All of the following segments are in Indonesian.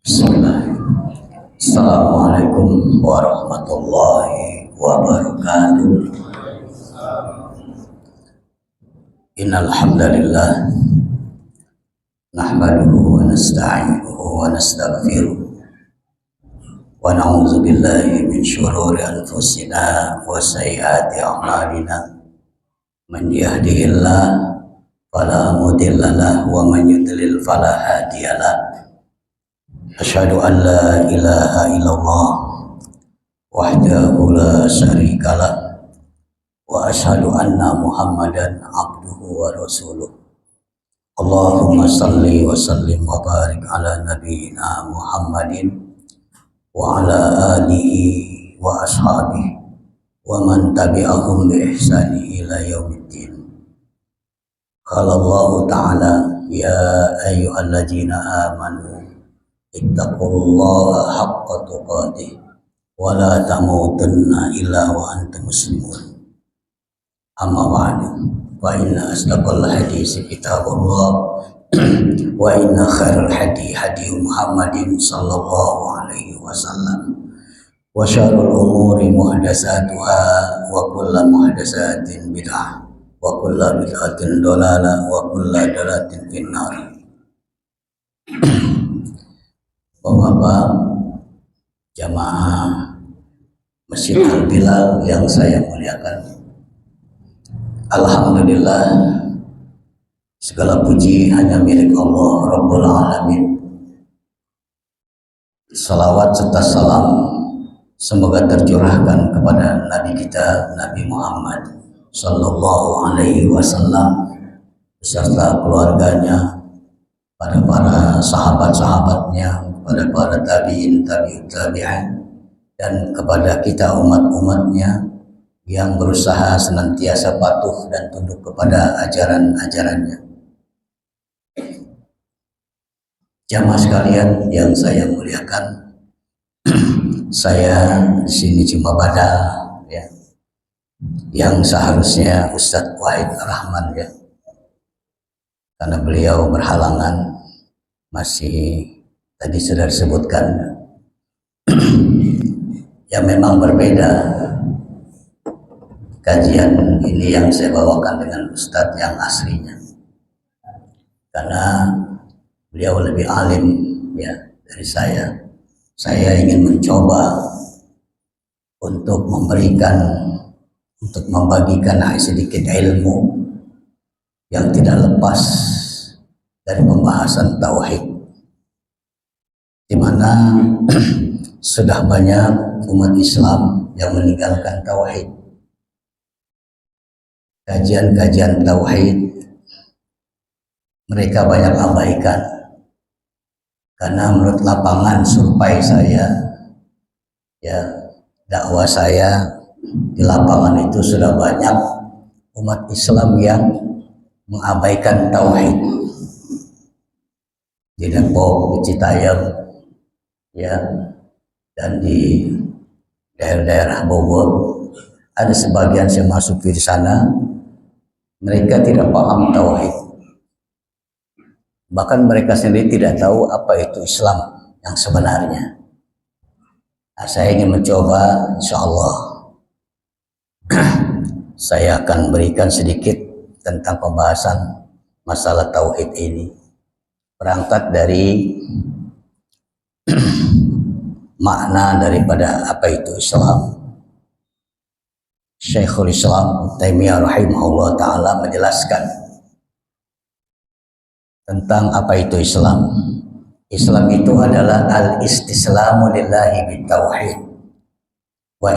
Bismillahirrahmanirrahim. Assalamualaikum warahmatullahi wabarakatuh. Innal hamdalillah nahmaduhu wa nasta'inuhu wa nastaghfiruh wa na'udzu billahi min shururi anfusina wa sayyiati a'malina. Man yahdihillahu fala mudilla lahu wa man yudlil fala hadiyalah. Asyhadu an la ilaha illallah wahdahu la syarikalah wa asyhadu anna Muhammadan abduhu wa rasuluh. Allahumma salli wa sallim wa barik ala nabiyyina Muhammadin wa ala alihi wa ashabihi wa man tabi'ahum bi ihsani ila yaumiddin. Qala Allah ta'ala ya ayyuhalladzina amanu ittaqullaha haqqa tuqatih wa la tamutunna illa wa antum muslimun. Amma ba'du, fa inna asdaqal hadits kitabullah wa inna khairal hadi Muhammadin sallallahu alaihi wasallam wa syarrul umuri muhdatsatuha wa kullu muhdatsatin bid'ah wa kullu bid'atin dhalalah wa kullu dhalalatin finnar. Bapak-bapak jamaah Masjid Al-Bilal yang saya muliakan, alhamdulillah segala puji hanya milik Allah Rabbul Alamin. Salawat serta salam semoga tercurahkan kepada Nabi kita Nabi Muhammad sallallahu alaihi wasallam beserta keluarganya, pada para sahabat-sahabatnya, kepada para tabi'in, tabi'in, dan kepada kita umat-umatnya yang berusaha senantiasa patuh dan tunduk kepada ajaran-ajarannya. Jamaah sekalian yang saya muliakan, saya di sini cuma badal ya, yang seharusnya Ustadz Wahid Rahman ya, karena beliau berhalangan, masih tadi sudah disebutkan ya, memang berbeda kajian ini yang saya bawakan dengan Ustadz yang aslinya, karena beliau lebih alim ya dari saya. Saya ingin mencoba untuk membagikan sedikit ilmu yang tidak lepas dari pembahasan tauhid, di mana sudah banyak umat Islam yang meninggalkan tauhid. Kajian-kajian tauhid mereka banyak abaikan, karena menurut lapangan survei saya ya, dakwah saya di lapangan itu sudah banyak umat Islam yang mengabaikan tauhid. Di Depok, di Citayam ya, dan di daerah-daerah Bogor ada sebagian saya masuk di sana, mereka tidak paham tauhid, bahkan mereka sendiri tidak tahu apa itu Islam yang sebenarnya. Nah, saya ingin mencoba, insya Allah saya akan berikan sedikit tentang pembahasan masalah tauhid ini, berangkat dari makna daripada apa itu Islam. Syekhul Islam Taimiyah rahimahullah ta'ala menjelaskan tentang apa itu Islam. Islam itu adalah al-istislamu lillahi bitauhid wa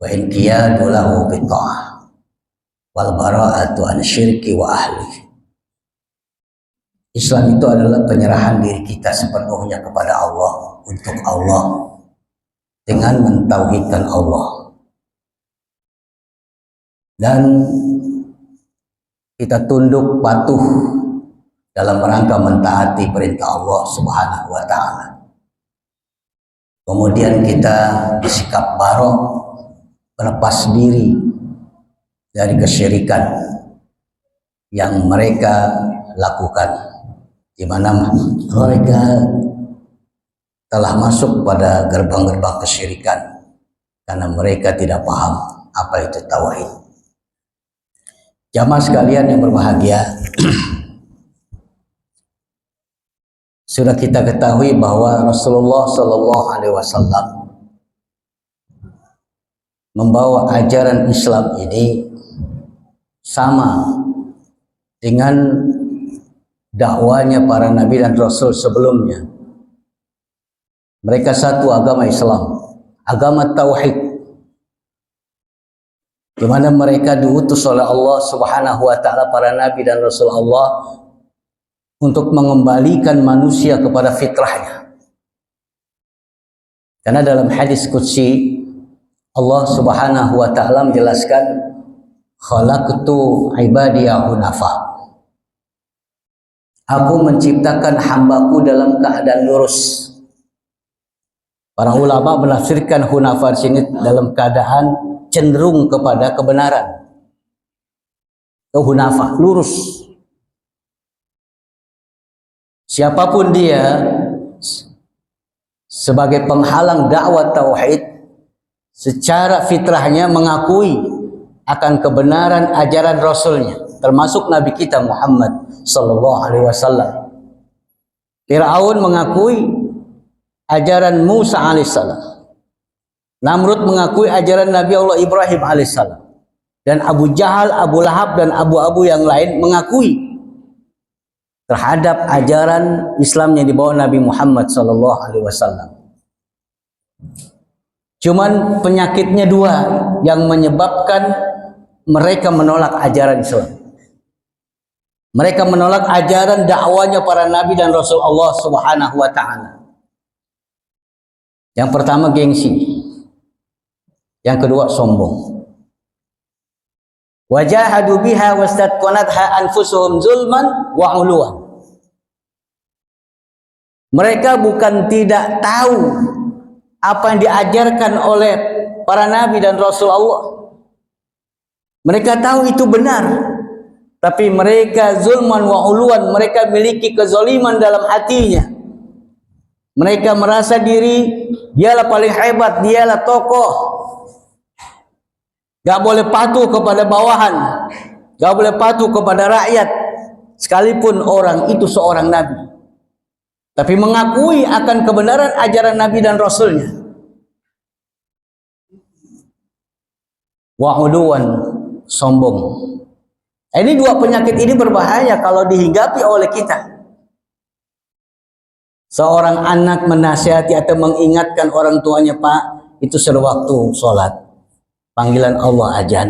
in qiyadu lahu bitta'ah wal bara'atu an syirki wa ahli. Islam itu adalah penyerahan diri kita sepenuhnya kepada Allah, untuk Allah, dengan mentauhidkan Allah, dan kita tunduk patuh dalam rangka mentaati perintah Allah Subhanahu wa ta'ala. Kemudian kita bersikap barok, berlepas diri dari kesyirikan yang mereka lakukan, di mana mereka telah masuk pada gerbang-gerbang kesyirikan karena mereka tidak paham apa itu tauhid. Jamaah sekalian yang berbahagia, sudah kita ketahui bahwa Rasulullah Shallallahu Alaihi Wasallam membawa ajaran Islam ini sama dengan dakwanya para nabi dan rasul sebelumnya. Mereka satu agama Islam, agama tauhid, di mana mereka diutus oleh Allah Subhanahu wa taala, para nabi dan rasul Allah, untuk mengembalikan manusia kepada fitrahnya. Karena dalam hadis qudsi Allah Subhanahu wa taala menjelaskan, khalaqtu ibadiya hunafa. Aku menciptakan hambaku dalam keadaan lurus. Para ulama menafsirkan hunafa di sini dalam keadaan cenderung kepada kebenaran. Itu hunafa, lurus. Siapapun dia sebagai penghalang dakwah tauhid, secara fitrahnya mengakui akan kebenaran ajaran Rasulnya, termasuk Nabi kita Muhammad Sallallahu Alaihi Wasallam. Fir'aun mengakui ajaran Musa alaihissalam. Namrud mengakui ajaran Nabi Allah Ibrahim alaihissalam. Dan Abu Jahal, Abu Lahab, dan Abu-Abu yang lain mengakui terhadap ajaran Islam yang dibawa Nabi Muhammad Sallallahu Alaihi Wasallam. Cuman penyakitnya dua yang menyebabkan mereka menolak ajaran Islam. Mereka menolak ajaran dakwanya para nabi dan rasul Allah Subhanahu wa taala. Yang pertama gengsi. Yang kedua sombong. Wajahadu biha wastaqanatha anfusuhum zulman wa uluwan. Mereka bukan tidak tahu apa yang diajarkan oleh para nabi dan rasul Allah. Mereka tahu itu benar, tapi mereka zulman wa uluwan, mereka miliki kezaliman dalam hatinya. Mereka merasa diri dialah paling hebat, dialah tokoh. Gak boleh patuh kepada bawahan, gak boleh patuh kepada rakyat, sekalipun orang itu seorang nabi, tapi mengakui akan kebenaran ajaran nabi dan rasulnya. Wa'uduwan, sombong. Ini dua penyakit ini berbahaya kalau dihinggapi oleh kita. Seorang anak menasihati atau mengingatkan orang tuanya, Pak, itu sewaktu sholat, panggilan Allah azan.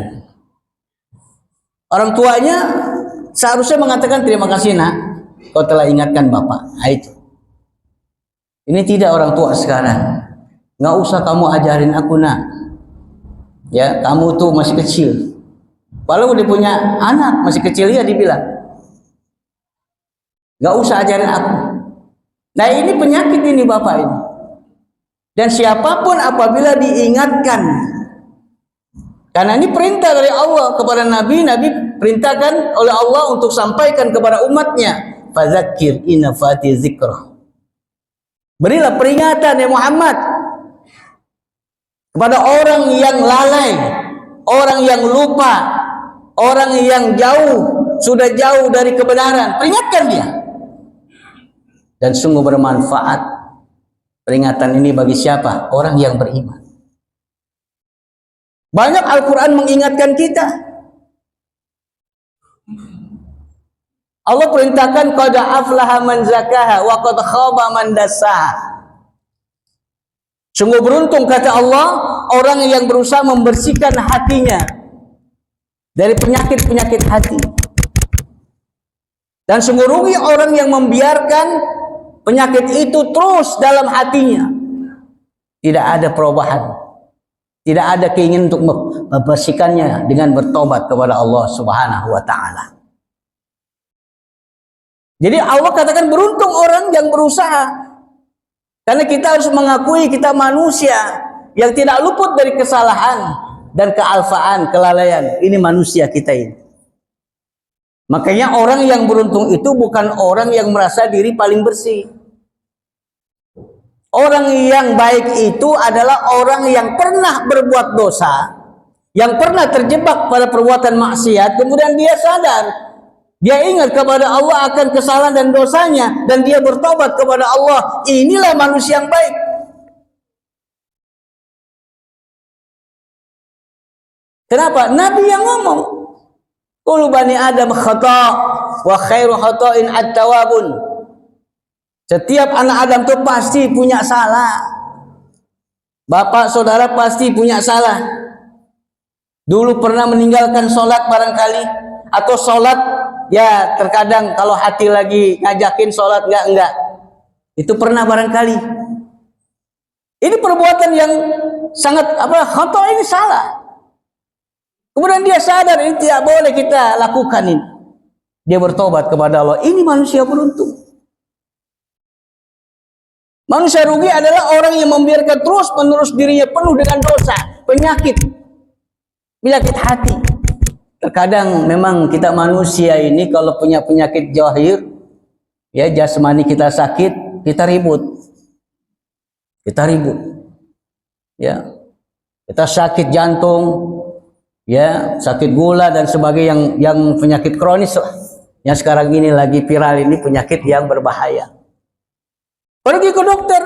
Orang tuanya seharusnya mengatakan, terima kasih nak, kau telah ingatkan bapak. Nah, itu. Ini tidak orang tua sekarang. Nggak usah kamu ajarin aku nak. Ya, kamu tuh masih kecil. Walau dia punya anak masih kecil, ya dibilang, nggak usah ajarin aku. Nah, ini penyakit ini bapak ini. Dan siapapun apabila diingatkan, karena ini perintah dari Allah kepada Nabi, Nabi perintahkan oleh Allah untuk sampaikan kepada umatnya, fadzakir in nafati dzikrah. Berilah peringatan ya Muhammad kepada orang yang lalai, orang yang lupa, orang yang sudah jauh dari kebenaran. Peringatkan dia. Dan sungguh bermanfaat peringatan ini bagi siapa? Orang yang beriman. Banyak Al-Quran mengingatkan kita. Allah perintahkan qad aflaha man zakaha wa qad khaba man dassaha. Sungguh beruntung kata Allah orang yang berusaha membersihkan hatinya dari penyakit-penyakit hati. Dan sungguh rugi orang yang membiarkan penyakit itu terus dalam hatinya. Tidak ada perubahan. Tidak ada keinginan untuk membersihkannya dengan bertobat kepada Allah Subhanahu wa taala. Jadi Allah katakan beruntung orang yang berusaha. Karena kita harus mengakui kita manusia yang tidak luput dari kesalahan dan kealfaan, kelalaian. Ini manusia kita ini. Makanya orang yang beruntung itu bukan orang yang merasa diri paling bersih. Orang yang baik itu adalah orang yang pernah berbuat dosa, yang pernah terjebak pada perbuatan maksiat, kemudian dia sadar, dia ingat kepada Allah akan kesalahan dan dosanya, dan dia bertobat kepada Allah. Inilah manusia yang baik. Kenapa? Nabi yang ngomong, kullu bani Adam khata' wa khairu khata'in at-tawabun. Setiap anak Adam itu pasti punya salah. Bapak saudara pasti punya salah. Dulu pernah meninggalkan sholat barangkali, atau sholat ya terkadang kalau hati lagi ngajakin sholat enggak. Itu pernah barangkali. Ini perbuatan yang sangat khata', ini salah. Kemudian dia sadar ini tidak boleh kita lakukan ini. Dia bertobat kepada Allah. Ini manusia beruntung. Manusia rugi adalah orang yang membiarkan terus-menerus dirinya penuh dengan dosa, penyakit hati. Terkadang memang kita manusia ini kalau punya penyakit zahir, ya jasmani kita sakit, kita ribut. Ya. Kita sakit jantung, ya, sakit gula dan sebagainya yang penyakit kronis lah. Yang sekarang ini lagi viral ini penyakit yang berbahaya. Pergi ke dokter.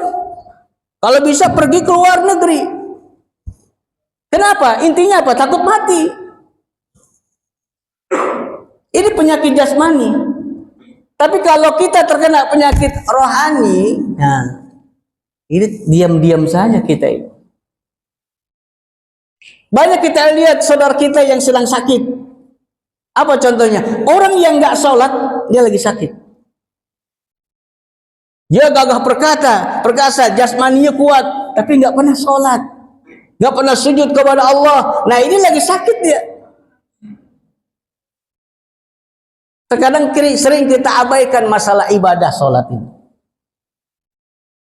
Kalau bisa pergi ke luar negeri. Kenapa? Intinya apa? Takut mati. Ini penyakit jasmani. Tapi kalau kita terkena penyakit rohani, nah, ini diam-diam saja kita ini. Banyak kita lihat saudara kita yang sedang sakit. Apa contohnya? Orang yang nggak sholat, dia lagi sakit. Dia gagah perkasa, jasmaninya kuat, tapi nggak pernah sholat, nggak pernah sujud kepada Allah. Nah ini lagi sakit dia. Terkadang sering kita abaikan masalah ibadah sholat ini.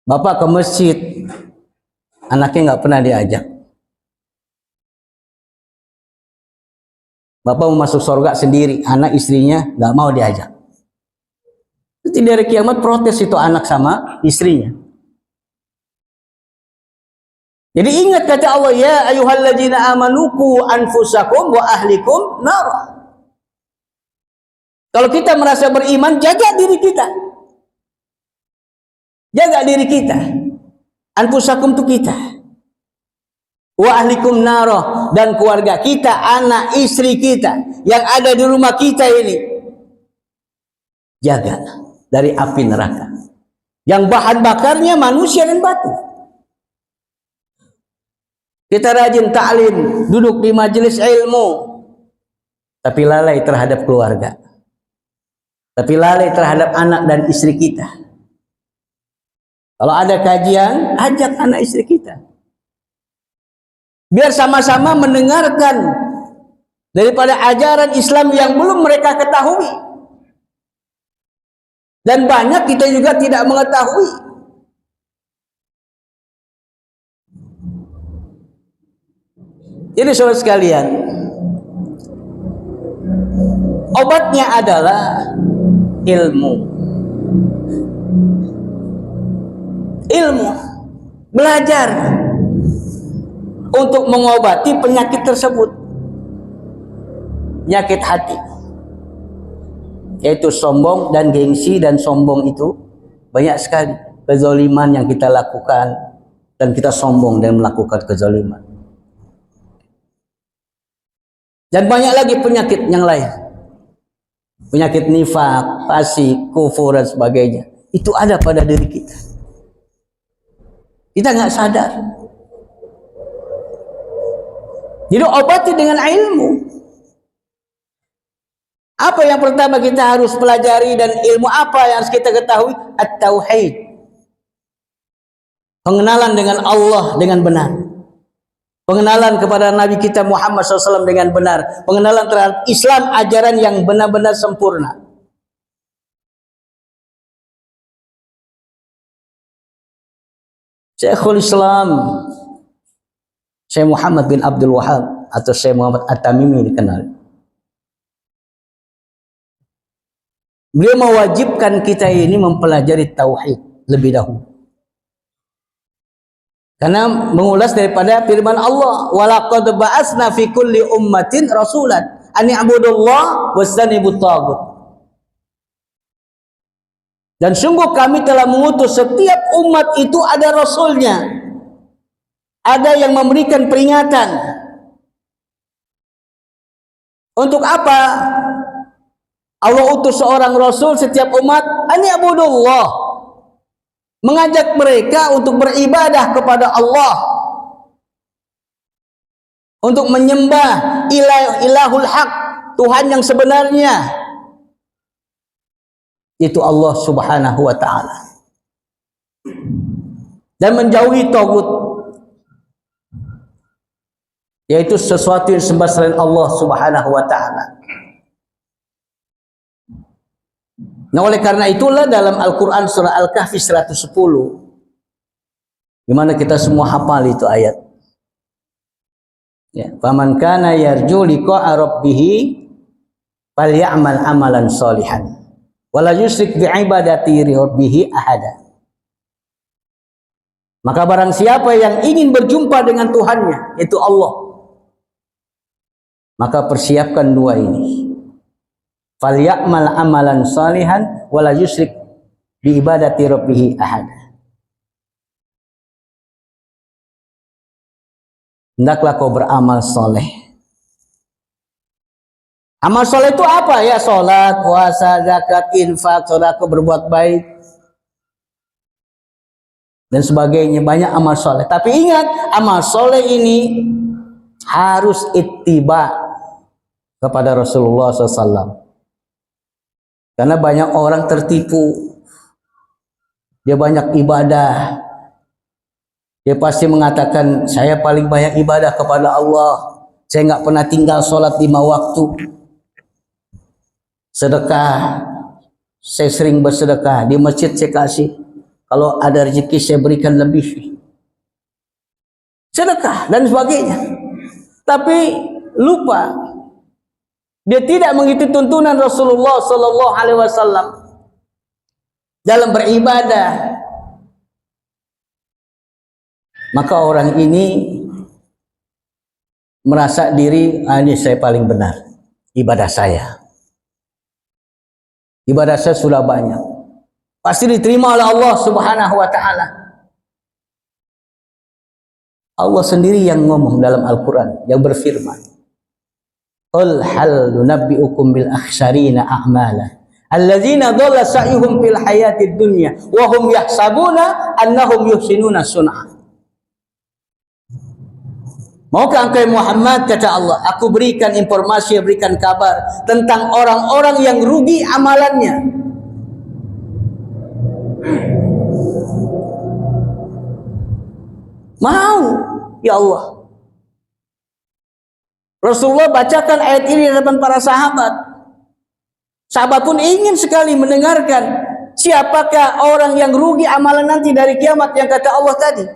Bapak ke masjid, anaknya nggak pernah diajak. Bapak mau masuk surga sendiri, anak istrinya nggak mau diajak. Nanti dari kiamat protes itu anak sama istrinya. Jadi ingat kata Allah, ya ayyuhalladzina amanu qu anfusakum wa ahlikum nar. Kalau kita merasa beriman, jaga diri kita. Jaga diri kita. Anfusakum itu kita. Wa ahlikum nar, dan keluarga kita, anak istri kita yang ada di rumah kita ini. Jaga dari api neraka yang bahan bakarnya manusia dan batu. Kita rajin ta'lim, duduk di majelis ilmu, tapi lalai terhadap keluarga, tapi lalai terhadap anak dan istri kita. Kalau ada kajian, ajak anak istri kita biar sama-sama mendengarkan daripada ajaran Islam yang belum mereka ketahui. Dan banyak kita juga tidak mengetahui. Jadi saudara sekalian, obatnya adalah ilmu. Ilmu, belajar untuk mengobati penyakit tersebut. Penyakit hati, yaitu sombong dan gengsi. Dan sombong itu banyak sekali kezaliman yang kita lakukan, dan kita sombong dan melakukan kezaliman. Dan banyak lagi penyakit yang lain, penyakit nifak, fasik, kufur dan sebagainya. Itu ada pada diri kita. Kita nggak sadar. Jadi obati dengan ilmu. Apa yang pertama kita harus pelajari, dan ilmu apa yang harus kita ketahui? At-tauhid. Pengenalan dengan Allah dengan benar. Pengenalan kepada Nabi kita Muhammad SAW dengan benar. Pengenalan terhadap Islam, ajaran yang benar-benar sempurna. Syekhul Islam Syekh Muhammad bin Abdul Wahab atau Syekh Muhammad At-Tamimi dikenal. Beliau mewajibkan kita ini mempelajari tauhid lebih dahulu. Karena mengulas daripada firman Allah, walaqad ba'atsna fi kulli ummatin rasulan an i'budullah wastanibu tagut. Dan sungguh kami telah mengutus setiap umat itu ada rasulnya. Ada yang memberikan peringatan. Untuk apa Allah utus seorang rasul setiap umat? An i'budullah. Mengajak mereka untuk beribadah kepada Allah, untuk menyembah ilahul haq, Tuhan yang sebenarnya, itu Allah subhanahu wa ta'ala, dan menjauhi tagut, yaitu sesuatu yang disembah selain Allah subhanahu wa ta'ala. Nah, oleh karena itulah dalam Al-Quran surah Al-Kahfi 110, di mana kita semua hafal itu ayat. Ya, faman kana yarju liqa'a rabbih falyamal amalan sholihan wala yusyrik bi'ibadati rabbih ahada. Maka barang siapa yang ingin berjumpa dengan Tuhannya, yaitu Allah, maka persiapkan dua ini. Falyamal amalan salihan wala yusyrik bi ibadati rabbih ahad. Hendaklah kau beramal soleh. Amal soleh itu apa ya? Salat, puasa, zakat, infak, sedekah, berbuat baik dan sebagainya. Banyak amal soleh. Tapi ingat, amal soleh ini harus ittiba kepada Rasulullah SAW. Karena banyak orang tertipu. Dia banyak ibadah. Dia pasti mengatakan, saya paling banyak ibadah kepada Allah. Saya nggak pernah tinggal sholat 5 waktu. Sedekah, saya sering bersedekah. Di masjid saya kasih. Kalau ada rezeki saya berikan lebih. Sedekah dan sebagainya. Tapi lupa. Dia tidak mengikuti tuntunan Rasulullah Sallallahu Alaihi Wasallam dalam beribadah. Maka orang ini merasa diri, ini saya paling benar. Ibadah saya. Ibadah saya sudah banyak. Pasti diterima oleh Allah Subhanahu Wa Taala. Allah sendiri yang ngomong dalam Al-Quran, yang berfirman. Qul hal nunabbi'ukum bil akhsarina a'mala alladzina dhalla sa'yuhum fil hayatid dunya wa hum yahsabuna annahum yuhsinuna sun'a. Maukah engkau Muhammad, kata Allah, aku berikan informasi, berikan kabar tentang orang-orang yang rugi amalannya. Mau ya Allah. Rasulullah bacakan ayat ini di hadapan para sahabat. Sahabat pun ingin sekali mendengarkan siapakah orang yang rugi amalan nanti dari kiamat yang kata Allah tadi.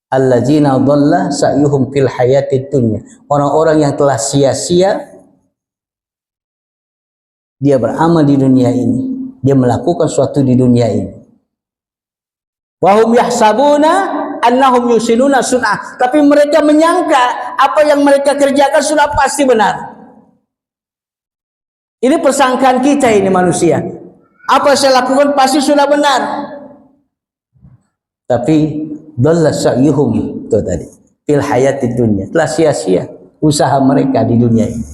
Alladzina dhalla sa'yuhum fil hayatid dunya. Orang-orang yang telah sia-sia dia beramal di dunia ini. Dia melakukan sesuatu di dunia ini. Wa hum yahsabuna annahum yusinuna sun'ah, tapi mereka menyangka apa yang mereka kerjakan sudah pasti benar. Ini persangkaan kita ini manusia. Apa saya lakukan pasti sudah benar. Tapi dhalla sa'yuhum itu tadi fil hayatid dunya, telah sia-sia usaha mereka di dunia ini.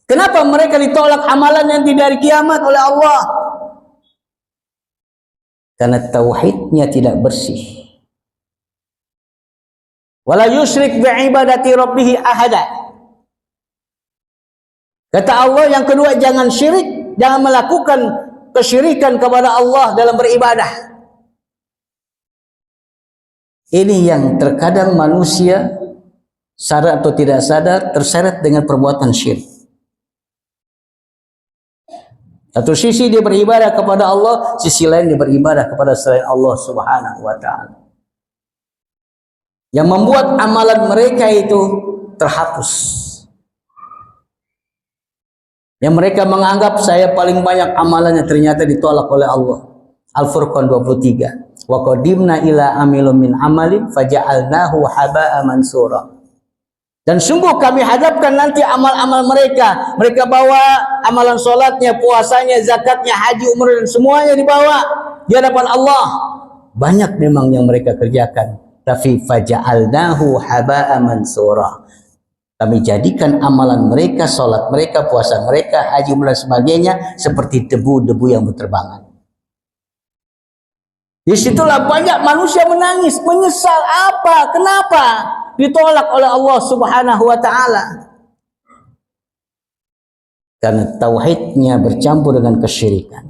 Kenapa mereka ditolak amalan nanti dari kiamat oleh Allah? Karena tauhidnya tidak bersih. Wala yusyrik bi'ibadati rabbih ahada. Kata Allah yang kedua, jangan syirik, jangan melakukan kesyirikan kepada Allah dalam beribadah. Ini yang terkadang manusia sadar atau tidak sadar terseret dengan perbuatan syirik. Satu sisi dia beribadah kepada Allah, sisi lain dia beribadah kepada selain Allah Subhanahu wa Ta'ala. Yang membuat amalan mereka itu terhapus. Yang mereka menganggap saya paling banyak amalannya, ternyata ditolak oleh Allah. Al-Furqan 23. Wa qadimna ila amilum min amalin faja'alnahu haba'a mansura. Dan sungguh kami hadapkan nanti amal-amal mereka. Mereka bawa amalan sholatnya, puasanya, zakatnya, haji, umrah, dan semuanya dibawa di hadapan Allah. Banyak memang yang mereka kerjakan. Tapi faja'alnahu haba'a mansura. Kami jadikan amalan mereka, sholat mereka, puasa mereka, haji, umrah, dan sebagainya seperti debu-debu yang berterbangan. Disitulah banyak manusia menangis, menyesal. Apa? Kenapa? Ditolak oleh Allah Subhanahu wa ta'ala. Karena tauhidnya bercampur dengan kesyirikan.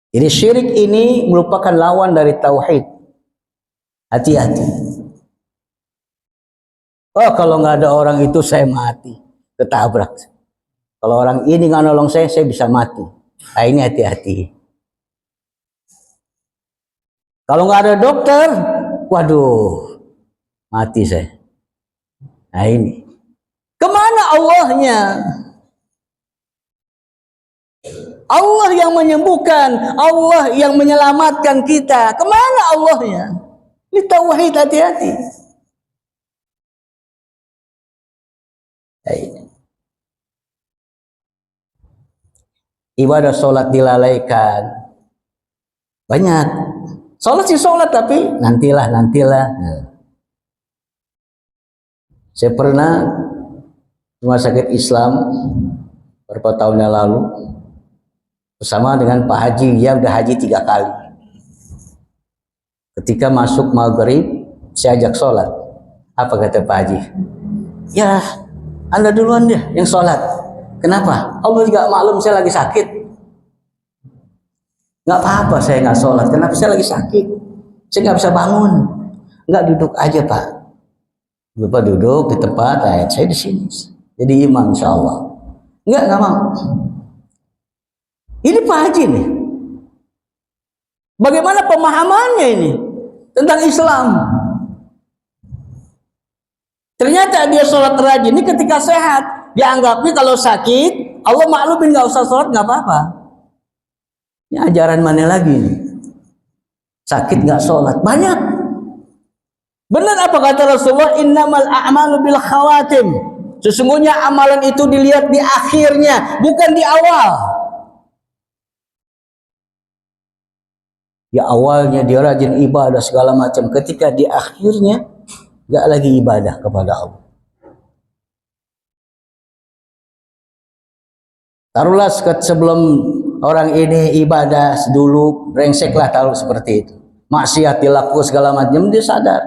Jadi syirik ini merupakan lawan dari tauhid. Hati-hati. Oh, kalau nggak ada orang itu saya mati, ketabrak. Kalau orang ini nggak nolong saya bisa mati. Nah, ini hati-hati. Kalau nggak ada dokter, waduh, mati saya. Nah ini. Kemana Allahnya? Allah yang menyembuhkan, Allah yang menyelamatkan kita. Kemana Allahnya? Ini tauhid, hati-hati. Ibadah sholat dilalaikan. Banyak. Sholat sih sholat, tapi nantilah. Saya pernah rumah sakit Islam beberapa tahun yang lalu bersama dengan Pak Haji. Dia udah haji 3 kali. Ketika masuk maghrib, saya ajak sholat. Apa kata Pak Haji? Ya, Anda duluan deh yang sholat. Kenapa? Allah juga maklum saya lagi sakit. Nggak apa-apa saya nggak sholat. Kenapa? Saya lagi sakit. Saya nggak bisa bangun. Nggak, duduk aja Pak. Bapak duduk di tempat, saya di sini. Jadi imam insya Allah. Nggak mau. Ini Pak Haji nih. Bagaimana pemahamannya ini tentang Islam? Ternyata dia sholat rajin ini ketika sehat. Dianggapnya kalau sakit, Allah maklumin nggak usah sholat, nggak apa-apa. Ini ajaran mana lagi nih? Sakit nggak sholat, banyak. Benar apa kata Rasulullah? Innamal a'malu bil khawatim. Sesungguhnya amalan itu dilihat di akhirnya, bukan di awal. Ya awalnya dia rajin ibadah segala macam, ketika di akhirnya nggak lagi ibadah kepada Allah. Taruhlah sebelum orang ini ibadah dulu, brengseklah taruh seperti itu. Maksiat dilakukan segala macam, dia sadar.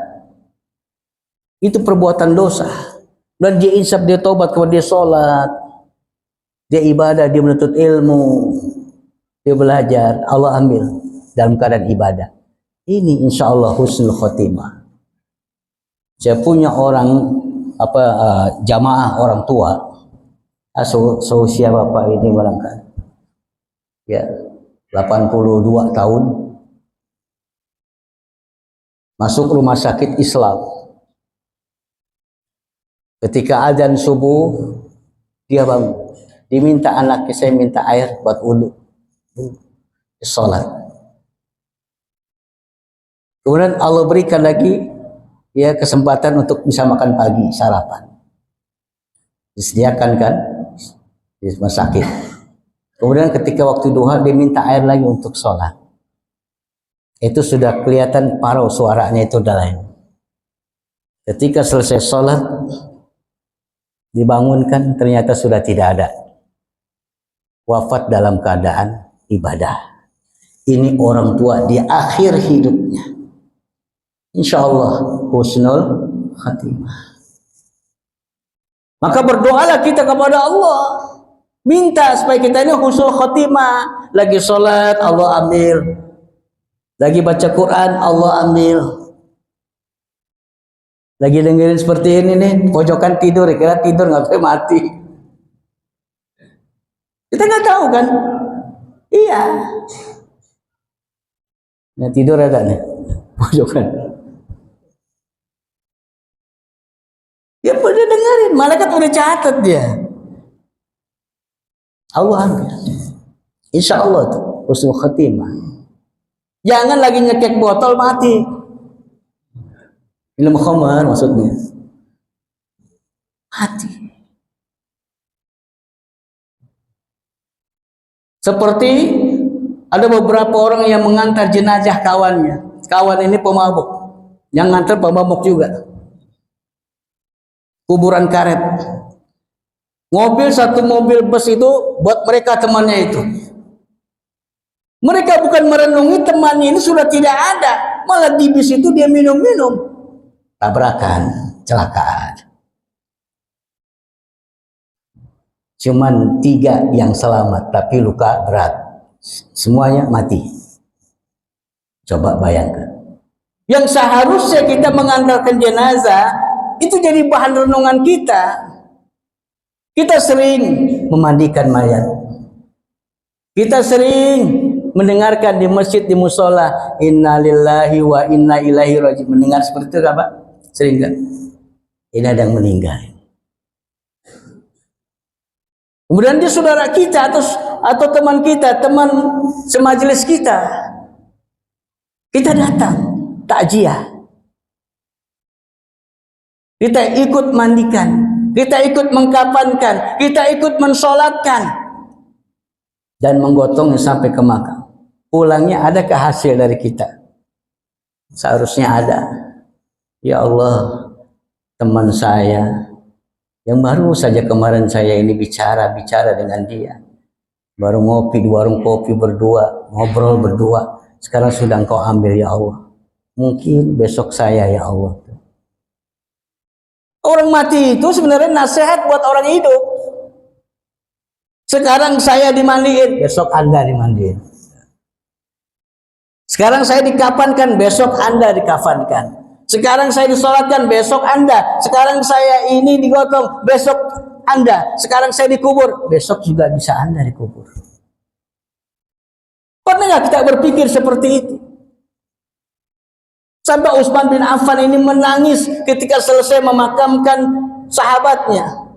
Itu perbuatan dosa. Dan dia insaf, dia taubat, kalau dia sholat, dia ibadah, dia menuntut ilmu, dia belajar, Allah ambil dalam keadaan ibadah. Ini insya Allah husnul khotimah. Saya punya orang jamaah orang tua. Seusia bapak ini barangkali ya 82 tahun, masuk rumah sakit Islam. Ketika azan subuh dia bangun, diminta anaknya, saya minta air buat wudu, sholat. Kemudian Allah berikan lagi ya kesempatan untuk bisa makan pagi, sarapan, disediakan kan di rumah sakit. Kemudian ketika waktu duha dia minta air lagi untuk sholat. Itu sudah kelihatan parau suaranya itu udah lain. Ketika selesai sholat dibangunkan, ternyata sudah tidak ada. Wafat dalam keadaan ibadah. Ini orang tua di akhir hidupnya. Insya Allah husnul khatimah. Maka berdoalah kita kepada Allah. Minta supaya kita ini husnul khatimah. Lagi sholat, Allah ambil. Lagi baca Quran, Allah ambil. Lagi dengerin seperti ini nih, pojokan tidur, kira tidur nggak sampai mati. Kita nggak tahu kan? Iya. Nah tidur ada nih, pojokan. Ya udah dengerin, malaikat udah catat dia. Allah ambil. Insya Allah tuh husnul khatimah. Jangan lagi nyekek botol mati. Minum khamar maksudnya. Mati. Seperti ada beberapa orang yang mengantar jenazah kawannya. Kawan ini pemabuk. Yang ngantar pemabuk juga. Kuburan karet. Satu mobil bus itu buat mereka temannya itu. Mereka bukan merenungi temannya ini sudah tidak ada. Malah di bis itu dia minum-minum. Tabrakan, kecelakaan. Cuman 3 yang selamat, tapi luka berat. Semuanya mati. Coba bayangkan. Yang seharusnya kita mengandalkan jenazah, itu jadi bahan renungan kita. Kita sering memandikan mayat. Kita sering mendengarkan di masjid, di musola, innalillahi wa inna ilaihi raji'un. Mendengar seperti itu Pak? Sering kan? Ini ada yang meninggal. Kemudian dia saudara kita atau teman kita, teman semajelis kita. Kita datang takziah. Kita ikut mandikan, kita ikut mengkafankan, kita ikut mensolatkan dan menggotongnya sampai ke makam. Pulangnya adakah hasil dari kita? Seharusnya ada. Ya Allah, teman saya yang baru saja kemarin saya ini bicara dengan dia, baru ngopi di warung kopi berdua, ngobrol berdua, sekarang sudah Engkau ambil ya Allah. Mungkin besok saya ya Allah. Orang mati itu sebenarnya nasihat buat orang hidup. Sekarang saya dimandiin, besok Anda dimandiin. Sekarang saya dikafankan, besok Anda dikafankan. Sekarang saya disolatkan, besok Anda. Sekarang saya ini digotong, besok Anda. Sekarang saya dikubur, besok juga bisa Anda dikubur. Pernah nggak kita berpikir seperti itu? Sampai Utsman bin Affan ini menangis ketika selesai memakamkan sahabatnya.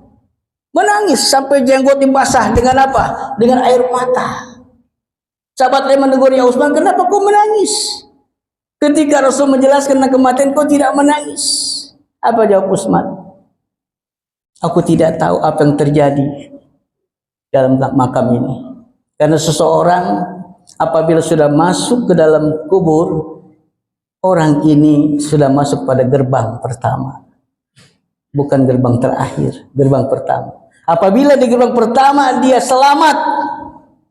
Menangis sampai jenggot dibasah dengan apa? Dengan air mata. Sahabat lain menegur, ya Utsman, kenapa kau menangis? Ketika Rasul menjelaskan tentang kematian, kau tidak menangis. Apa jawab Utsman? Aku tidak tahu apa yang terjadi dalam makam ini. Karena seseorang apabila sudah masuk ke dalam kubur, orang ini sudah masuk pada gerbang pertama. Bukan gerbang terakhir, gerbang pertama. Apabila di gerbang pertama dia selamat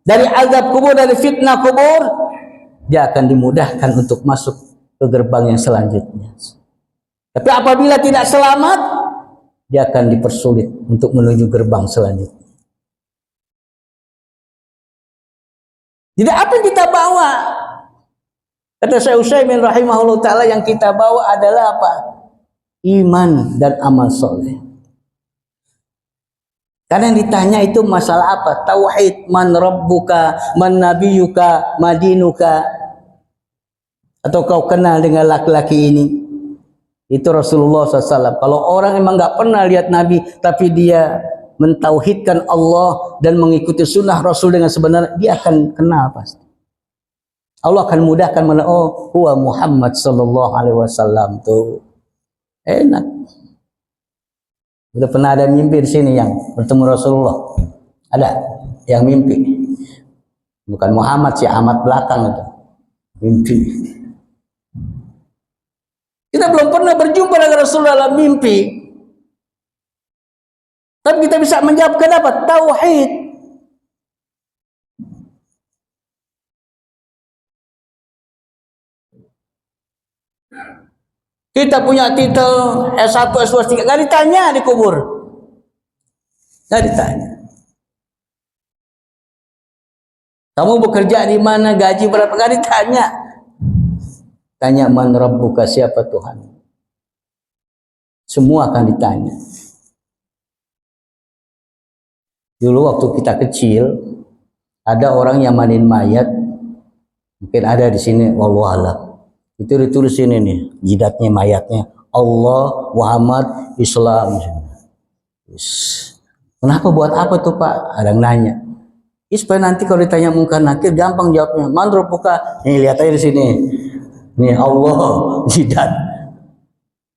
dari azab kubur, dari fitnah kubur, dia akan dimudahkan untuk masuk ke gerbang yang selanjutnya. Tapi apabila tidak selamat, dia akan dipersulit untuk menuju gerbang selanjutnya. Jadi apa yang kita bawa? Kata Syekh Utsaimin rahimahullah ta'ala, yang kita bawa adalah apa? Iman dan amal soleh. Karena yang ditanya itu masalah apa? Tauhid, man rabbuka, man nabiyuka, madinuka. Atau kau kenal dengan laki-laki ini? Itu Rasulullah SAW. Kalau orang memang nggak pernah lihat Nabi, tapi dia mentauhidkan Allah dan mengikuti sunnah Rasul dengan sebenarnya, dia akan kenal pasti. Allah akan mudahkan mana, oh, huwa Muhammad sallallahu alaihi wasallam tuh. Enak. Udah pernah ada mimpi di sini yang bertemu Rasulullah? Ada yang mimpi? Bukan Muhammad sih, Ahmad belakang itu. Mimpi. Kita belum pernah berjumpa dengan Rasulullah dalam mimpi. Tapi kita bisa menjawab kenapa? Tauhid. Kita punya titel S1, S2, S3, nggak ditanya di kubur. Nggak ditanya. Kamu bekerja di mana, gaji berapa, nggak ditanya. Tanya man rabbuka, siapa Tuhan. Semua akan ditanya. Dulu waktu kita kecil, ada orang yang mandiin mayat, mungkin ada di sini, wallahualam. Itu ditulis ini nih, jidatnya mayatnya, Allah, Muhammad, Islam. Kenapa, buat apa tuh Pak? Ada yang nanya. Supaya nanti kalau ditanya mungkar nakir gampang jawabnya. Man rabbuka? Nih lihat aja di sini. Nih Allah, jidat.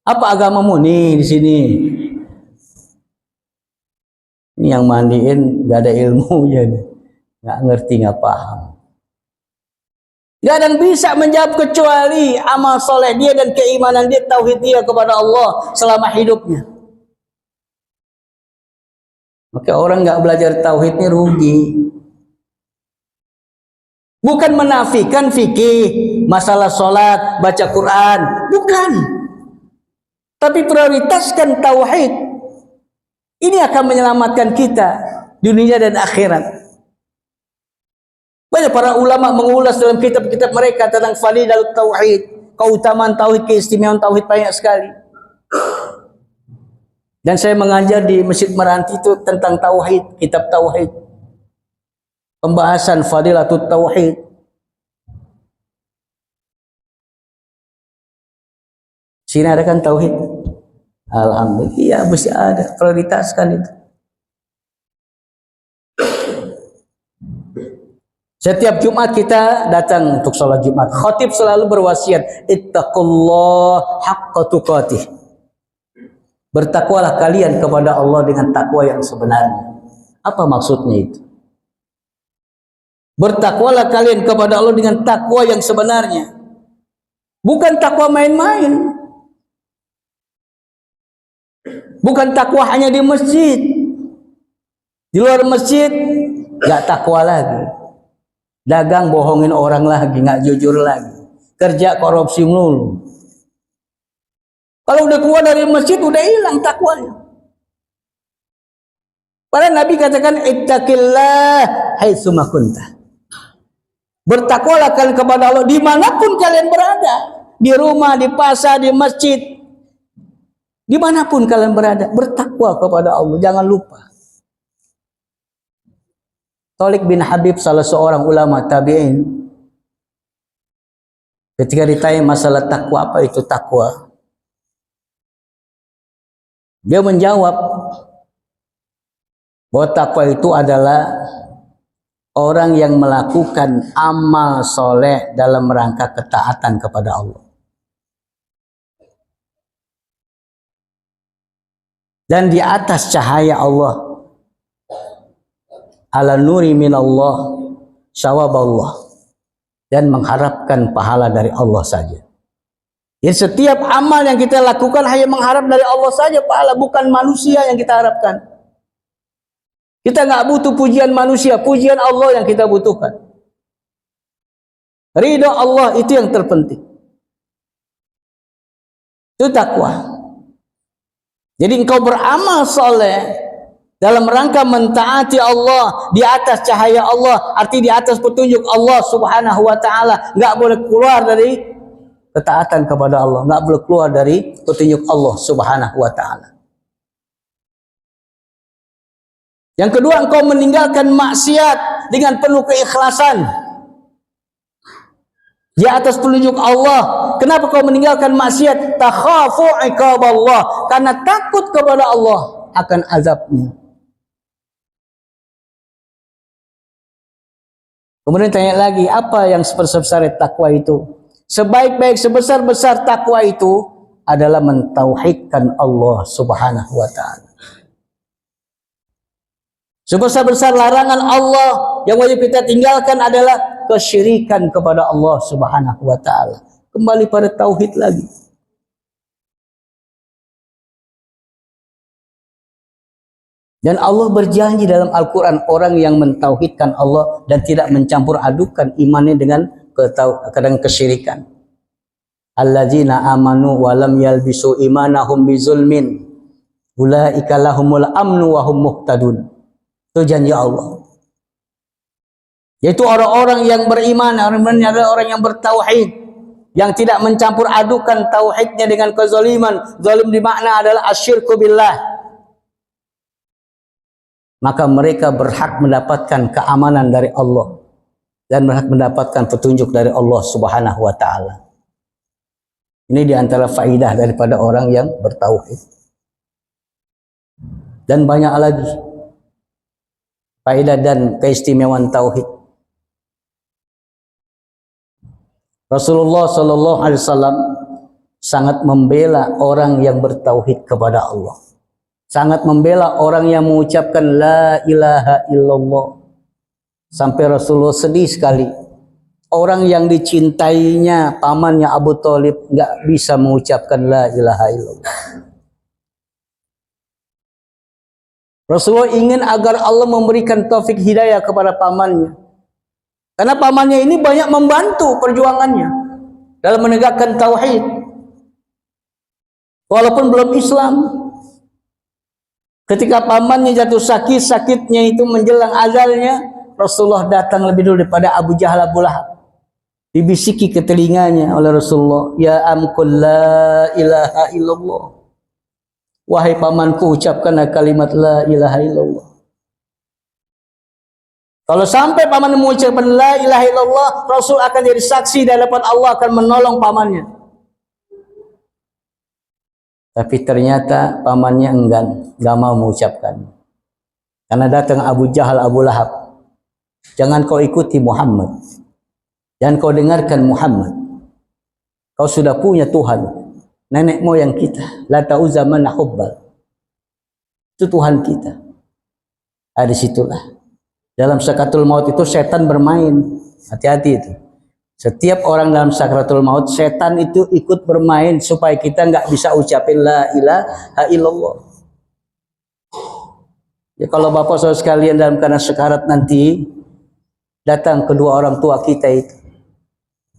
Apa agamamu? Nih di sini. Ini yang mandiin gak ada ilmunya nih. Gak ngerti, gak paham. Gak ada yang bisa menjawab kecuali amal soleh dia dan keimanan dia, tauhid dia kepada Allah selama hidupnya. Maka orang gak belajar tauhid ini rugi. Bukan menafikan fikih, masalah sholat, baca Quran, bukan. Tapi prioritaskan tauhid. Ini akan menyelamatkan kita dunia dan akhirat. Banyak para ulama mengulas dalam kitab-kitab mereka tentang fadilah tauhid, keutamaan tauhid, keistimewaan tauhid banyak sekali. Dan saya mengajar di Masjid Meranti itu tentang tauhid, kitab tauhid. Pembahasan fadilatut tauhid. Sini ada kan tauhid? Alhamdulillah, iya mesti ada, prioritaskan itu. Setiap Jumat kita datang untuk sholat Jumat. Khatib selalu berwasiat, ittaqullah haqqa tuqatih. Bertakwalah kalian kepada Allah dengan takwa yang sebenarnya. Apa maksudnya itu? Bertakwalah kalian kepada Allah dengan takwa yang sebenarnya. Bukan takwa main-main. Bukan takwa hanya di masjid. Di luar masjid gak takwa lagi. Dagang bohongin orang lagi, gak jujur lagi. Kerja korupsi melulu. Kalau udah keluar dari masjid udah hilang takwanya. Padahal Nabi katakan ittaqillah haitsu ma kunta. Bertakwalah kalian kepada Allah dimanapun kalian berada. Di rumah, di pasar, di masjid. Dimanapun kalian berada. Bertakwa kepada Allah. Jangan lupa. Thalik bin Habib, salah seorang ulama tabi'in. Ketika ditanya masalah takwa, apa itu takwa? Dia menjawab bahwa takwa itu adalah orang yang melakukan amal soleh dalam rangka ketaatan kepada Allah. Dan di atas cahaya Allah. Ala nuri minallah syawaballah. Dan mengharapkan pahala dari Allah saja. Jadi setiap amal yang kita lakukan hanya mengharap dari Allah saja pahala. Bukan manusia yang kita harapkan. Kita nggak butuh pujian manusia, pujian Allah yang kita butuhkan. Ridho Allah itu yang terpenting. Itu takwa. Jadi engkau beramal soleh dalam rangka mentaati Allah di atas cahaya Allah, arti di atas petunjuk Allah Subhanahu wa taala, nggak boleh keluar dari ketaatan kepada Allah, nggak boleh keluar dari petunjuk Allah Subhanahu wa taala. Yang kedua, engkau meninggalkan maksiat dengan penuh keikhlasan di atas petunjuk Allah. Kenapa kau meninggalkan maksiat? Takhafu iqaballah, karena takut kepada Allah akan azabnya. Kemudian tanya lagi, apa yang sebesar takwa itu? Sebaik-baik sebesar-besar takwa itu adalah mentauhidkan Allah Subhanahu wa taala. Sebesar-besar larangan Allah yang wajib kita tinggalkan adalah kesyirikan kepada Allah Subhanahu wa taala. Kembali pada tauhid lagi. Dan Allah berjanji dalam Al-Quran, orang yang mentauhidkan Allah dan tidak mencampur adukan imannya dengan kesyirikan. Alladzina amanu wa lam yalbisu imanahum bizulmin ulaika lahumul amnu wa hum muhtadun. Itu janji Allah. Yaitu orang-orang yang beriman, orang-orang adalah orang yang bertauhid, yang tidak mencampur adukan tauhidnya dengan kezaliman. Zalim di makna adalah asyirku billah. Maka mereka berhak mendapatkan keamanan dari Allah dan berhak mendapatkan petunjuk dari Allah Subhanahu wa taala. Ini diantara faidah daripada orang yang bertauhid. Dan banyak lagi. faedah dan keistimewaan tauhid. Rasulullah Shallallahu Alaihi Wasallam sangat membela orang yang bertauhid kepada Allah, sangat membela orang yang mengucapkan la ilaha illallah. Sampai Rasulullah sedih sekali, orang yang dicintainya pamannya Abu Thalib nggak bisa mengucapkan la ilaha illallah. Rasulullah ingin agar Allah memberikan taufik hidayah kepada pamannya, karena pamannya ini banyak membantu perjuangannya dalam menegakkan tauhid walaupun belum Islam. Ketika pamannya jatuh sakit, sakitnya itu menjelang ajalnya, Rasulullah datang lebih dulu daripada Abu Jahal, Abu Lahab. Dibisiki ke telinganya oleh Rasulullah, ya amkul la ilaha illallah, wahai pamanku, ucapkanlah kalimat la ilaha illallah. Kalau sampai paman mengucapkan la ilaha illallah, Rasul akan jadi saksi di hadapan Allah, akan menolong pamannya. Tapi ternyata pamannya enggan, gak mau mengucapkan. Karena datang Abu Jahal, Abu Lahab, jangan kau ikuti Muhammad, jangan kau dengarkan Muhammad. Kau sudah punya Tuhan, nenek moyang kita, Lata Uzza Manah Hubbal, itu Tuhan kita. Ada situlah. Dalam sakaratul maut itu setan bermain. Hati-hati itu. Setiap orang dalam sakaratul maut, setan itu ikut bermain supaya kita nggak bisa ucapin la ilaha illallah. Ya, kalau bapak saudara sekalian dalam keadaan sekarat nanti, datang kedua orang tua kita itu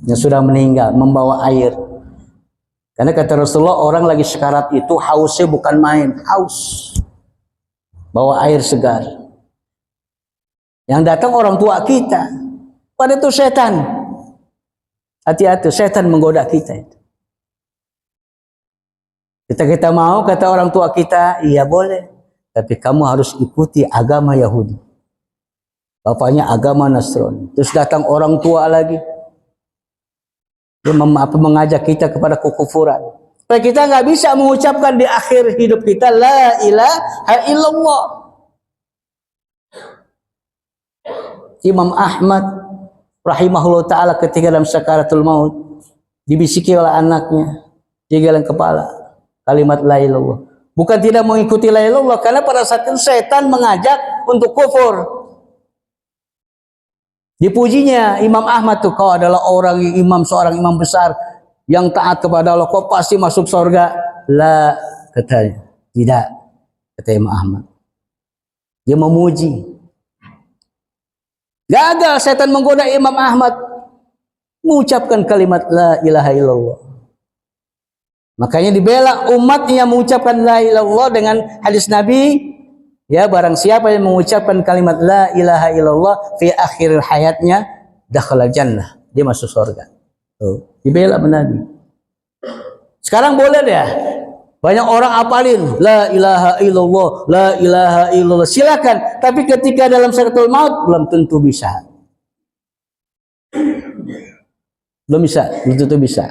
yang sudah meninggal membawa air. Karena kata Rasulullah, orang lagi sekarat itu hausnya bukan main, haus. Bawa air segar. Yang datang orang tua kita, pada itu setan. Hati-hati, setan menggoda kita itu. Kita mau, kata orang tua kita, iya boleh, tapi kamu harus ikuti agama Yahudi. Bapaknya agama Nasrani. Terus datang orang tua lagi, dia mengajak kita kepada kekufuran. Supaya kita nggak bisa mengucapkan di akhir hidup kita la ilaha illallah. Imam Ahmad rahimahullah ta'ala ketika dalam sakaratul maut dibisiki oleh anaknya di geleng kepala kalimat la ilallah. Bukan tidak mengikuti la ilallah, karena pada saat itu setan mengajak untuk kufur. Dipujinya Imam Ahmad tuh, kau adalah orang imam, seorang imam besar yang taat kepada Allah, kau pasti masuk surga. La, katanya. Tidak, kata Imam Ahmad. Dia memuji. Gagal setan menggoda Imam Ahmad mengucapkan kalimat la ilaha illallah. Makanya dibela umatnya mengucapkan la ilaha illallah dengan hadis Nabi, ya, barang siapa yang mengucapkan kalimat la ilaha illallah fi akhir hayatnya dakhala jannah, dia masuk surga. Tuh, dibela Nabi. Sekarang boleh deh. Banyak orang apalin la ilaha illallah, la ilaha illallah. Silakan, tapi ketika dalam sakaratul maut belum tentu bisa. Belum bisa, belum tentu bisa.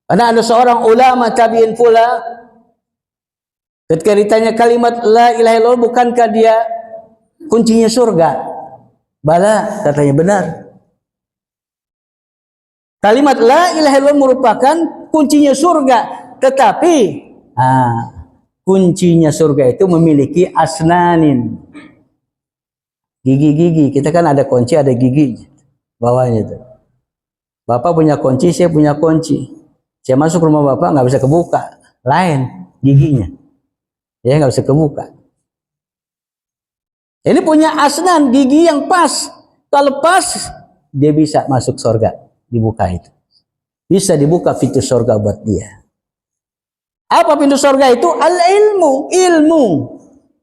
Karena ada seorang ulama tabi'in pula, ketika ditanya kalimat la ilaha illallah, bukankah dia kuncinya surga? Bala, katanya benar. Kalimat la ilaha illallah merupakan kuncinya surga, tetapi kuncinya surga itu memiliki asnanin, gigi-gigi. Kita kan ada kunci, ada gigi bawahnya itu. Bapak punya kunci, saya punya kunci. Saya masuk rumah bapak nggak bisa kebuka, lain giginya, ya nggak bisa kebuka. Ini punya asnan, gigi yang pas. Kalau pas, dia bisa masuk surga. Dibuka itu, bisa dibuka pintu surga buat dia. Apa pintu surga itu? Al-ilmu, ilmu.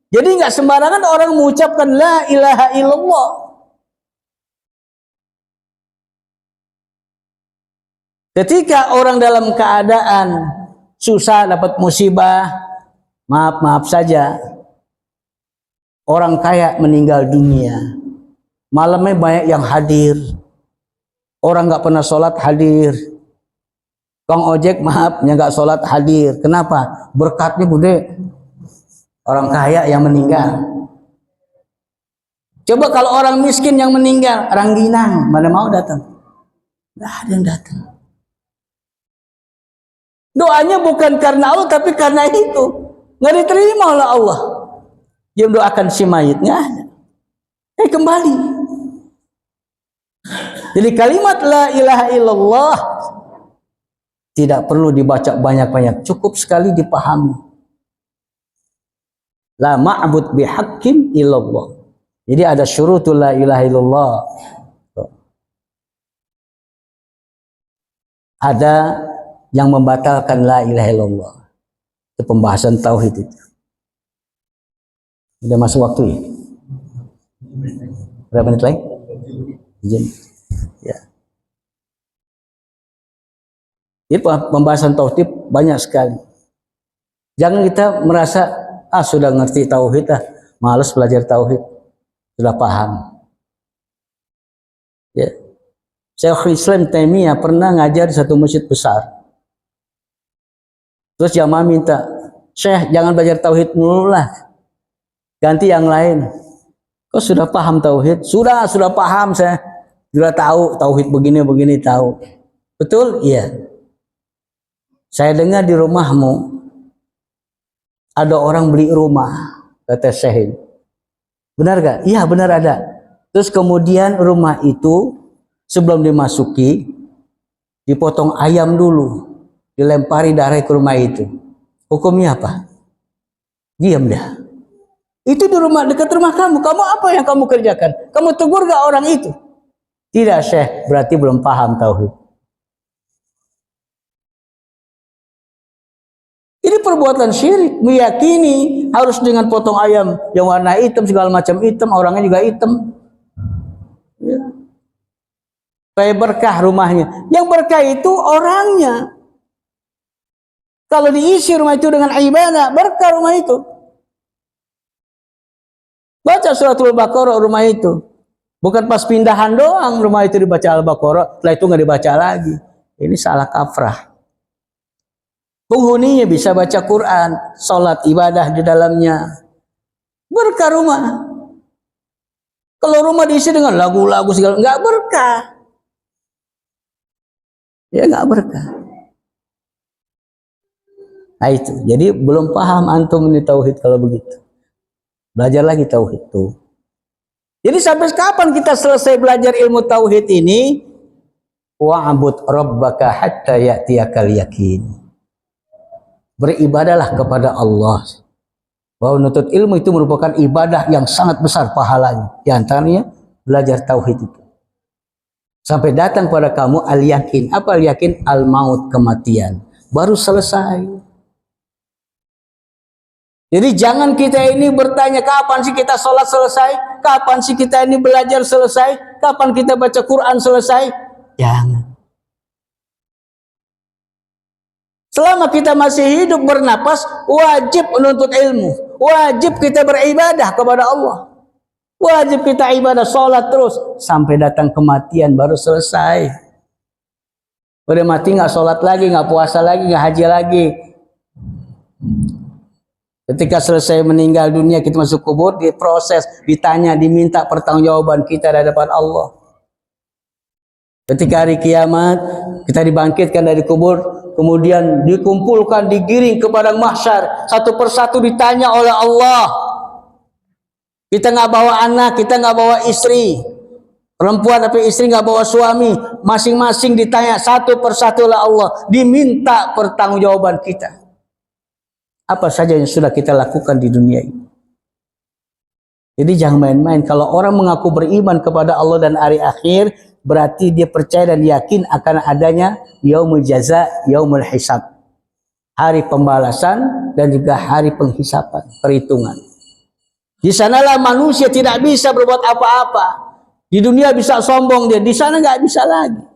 Jadi nggak sembarangan orang mengucapkan la ilaha illallah. Ketika orang dalam keadaan susah, dapat musibah, maaf saja, orang kaya meninggal dunia, malamnya banyak yang hadir. Orang nggak pernah sholat hadir. Kang ojek maaf, nggak sholat hadir. Kenapa? Berkatnya gede. Orang kaya yang meninggal. Coba kalau orang miskin yang meninggal, rangginang, mana mau datang? Nggak ada yang datang. Doanya bukan karena Allah, tapi karena itu. Nggak diterima oleh Allah. Dia mendoakan si mayitnya ada. Kembali. Jadi kalimat la ilaha illallah tidak perlu dibaca banyak-banyak, cukup sekali dipahami. La ma'bud bihaqqin illallah. Jadi ada syurutul la ilaha illallah. Ada yang membatalkan la ilaha illallah. Itu pembahasan tauhid itu. Udah masuk waktu ya? Berapa menit lagi? Izin. Ya. Jadi pembahasan tauhid banyak sekali. Jangan kita merasa sudah ngerti tauhid malas belajar tauhid, sudah paham. Ya. Syekhul Islam Taimiyah pernah ngajar di satu masjid besar. Terus jamaah minta, "Syekh, jangan belajar tauhid mulu lah. Ganti yang lain." Kok sudah paham tauhid? Sudah paham saya. Sudah tahu tauhid begini tahu. Betul? Iya. Saya dengar di rumahmu ada orang beli rumah, kata Syekh. Benar gak? Iya, benar ada. Terus kemudian rumah itu sebelum dimasuki dipotong ayam dulu, dilempari darah ke rumah itu. Hukumnya apa? Diam dah. Itu di rumah, dekat rumah kamu. Kamu apa yang kamu kerjakan? Kamu tegur gak orang itu? Tidak, Syekh, berarti belum paham tauhid. Ini perbuatan syirik, meyakini harus dengan potong ayam yang warna hitam, segala macam hitam, orangnya juga hitam. Ya. Supaya berkah rumahnya. Yang berkah itu orangnya. Kalau diisi rumah itu dengan ibadah, berkah rumah itu. Baca suratul Baqarah rumah itu. Bukan pas pindahan doang rumah itu dibaca Al-Baqarah, setelah itu nggak dibaca lagi. Ini salah kaprah. Penghuninya bisa baca Quran, sholat ibadah di dalamnya. Berkah rumah. Kalau rumah diisi dengan lagu-lagu segala, nggak berkah. Ya nggak berkah. Nah itu, jadi belum paham antum ini tauhid kalau begitu. Belajar lagi tauhid tuh. Jadi sampai kapan kita selesai belajar ilmu tauhid ini? Wa'bud rabbaka hatta ya'tiyakal yakin. Beribadahlah kepada Allah. Bahwa menuntut ilmu itu merupakan ibadah yang sangat besar pahalanya. Di antaranya belajar tauhid itu. Sampai datang pada kamu al-yakin. Apa al-yakin? Al-maut, kematian. Baru selesai. Jadi jangan kita ini bertanya kapan sih kita sholat selesai, kapan sih kita ini belajar selesai, kapan kita baca Quran selesai. Jangan. Selama kita masih hidup bernapas, wajib menuntut ilmu, wajib kita beribadah kepada Allah, wajib kita ibadah sholat terus sampai datang kematian baru selesai. Udah mati nggak sholat lagi, nggak puasa lagi, nggak haji lagi. Ketika selesai meninggal dunia, kita masuk kubur, diproses, ditanya, diminta pertanggungjawaban kita di hadapan Allah. Ketika hari kiamat, kita dibangkitkan dari kubur, kemudian dikumpulkan, digiring ke padang mahsyar, satu persatu ditanya oleh Allah. Kita nggak bawa anak, kita nggak bawa istri, perempuan tapi istri nggak bawa suami, masing-masing ditanya satu persatu oleh Allah, diminta pertanggungjawaban kita. Apa saja yang sudah kita lakukan di dunia ini. Jadi jangan main-main. Kalau orang mengaku beriman kepada Allah dan hari akhir, berarti dia percaya dan yakin akan adanya yaumul jaza, yaumul hisab. Hari pembalasan dan juga hari penghisapan, perhitungan. Di sanalah manusia tidak bisa berbuat apa-apa. Di dunia bisa sombong dia, di sana nggak bisa lagi.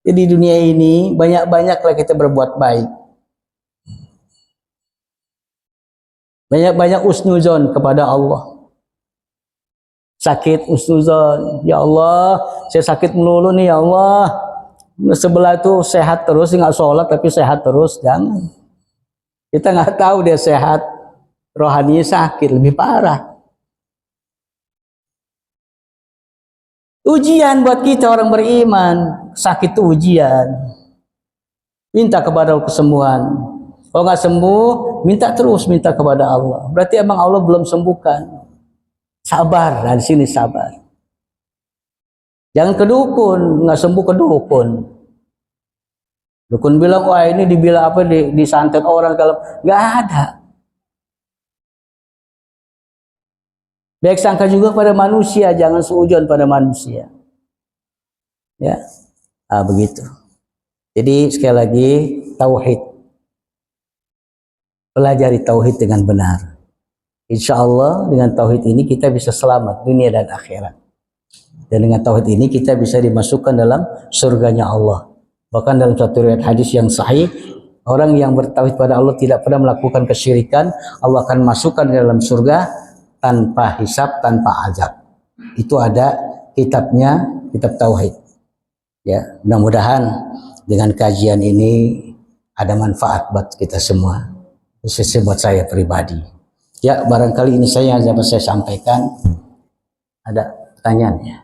Jadi di dunia ini banyak-banyaklah kita berbuat baik. Banyak-banyak husnuzon kepada Allah. Sakit husnuzon, ya Allah, saya sakit melulu nih ya Allah. Sebelah itu sehat terus, nggak sholat tapi sehat terus, jangan. Kita nggak tahu dia sehat, rohaninya sakit, lebih parah. Ujian buat kita orang beriman. Sakit itu ujian. Minta kepada Allah kesembuhan. Kalau nggak sembuh, minta kepada Allah. Berarti emang Allah belum sembuhkan. Sabar, nah di sini sabar. Jangan ke dukun, nggak sembuh ke dukun. Dukun bilang, wah ini dibilang apa, disantet orang, kalau nggak ada. Baik sangka juga pada manusia, jangan suudzon pada manusia. Ya, begitu. Jadi sekali lagi, tauhid. Pelajari tauhid dengan benar. Insya Allah dengan tauhid ini kita bisa selamat dunia dan akhirat. Dan dengan tauhid ini kita bisa dimasukkan dalam surganya Allah. Bahkan dalam satu riwayat hadis yang sahih, orang yang bertauhid pada Allah tidak pernah melakukan kesyirikan, Allah akan masukkan ke dalam surga tanpa hisab, tanpa azab. Itu ada kitabnya, kitab tauhid. Ya, mudah-mudahan dengan kajian ini ada manfaat buat kita semua, khususnya buat saya pribadi. Ya, barangkali ini saya dapat saya sampaikan. Ada pertanyaan ya?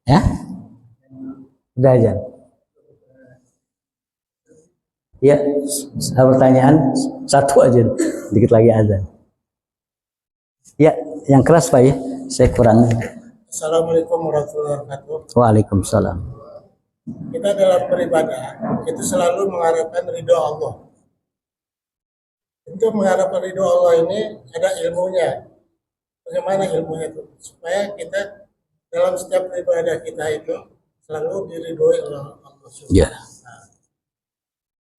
Ya? Udah aja. Ya, pertanyaan satu aja, dikit lagi azan. Ya, yang keras Pak ya, saya kurang. Assalamualaikum warahmatullahi wabarakatuh. Waalaikumsalam. Kita dalam beribadah itu selalu mengharapkan ridho Allah. Untuk mengharapkan ridho Allah ini ada ilmunya. Bagaimana ilmunya itu? Supaya kita dalam setiap ibadah kita itu selalu diridhoi oleh Allah. Ya.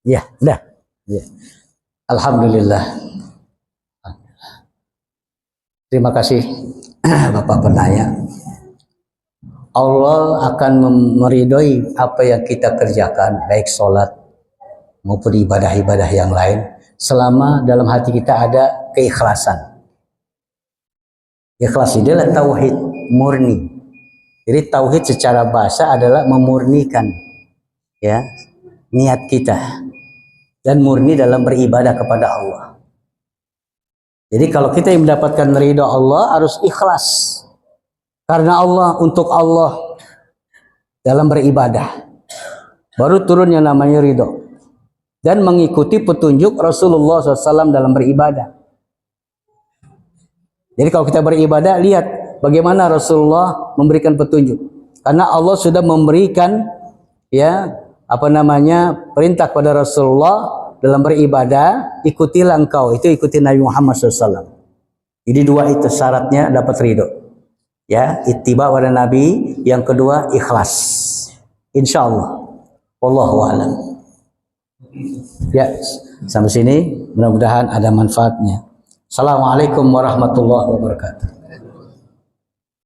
Ya, dah. Ya. Alhamdulillah. Terima kasih Bapak penanya. Allah akan meridhoi apa yang kita kerjakan, baik sholat maupun ibadah-ibadah yang lain, selama dalam hati kita ada keikhlasan. Ikhlas itu adalah tauhid murni. Jadi tauhid secara bahasa adalah memurnikan ya niat kita dan murni dalam beribadah kepada Allah. Jadi kalau kita yang mendapatkan ridho Allah harus ikhlas. Karena Allah, untuk Allah dalam beribadah. Baru turun yang namanya ridho. Dan mengikuti petunjuk Rasulullah SAW dalam beribadah. Jadi kalau kita beribadah, lihat bagaimana Rasulullah memberikan petunjuk. Karena Allah sudah memberikan perintah kepada Rasulullah dalam beribadah, ikutilah engkau, itu ikuti Nabi Muhammad SAW. Jadi dua itu syaratnya dapat ridho. Ya, ittiba pada Nabi, yang kedua ikhlas. Insya Allah. Wallahu a'lam. Ya, sampai sini mudah-mudahan ada manfaatnya. Assalamualaikum warahmatullahi wabarakatuh.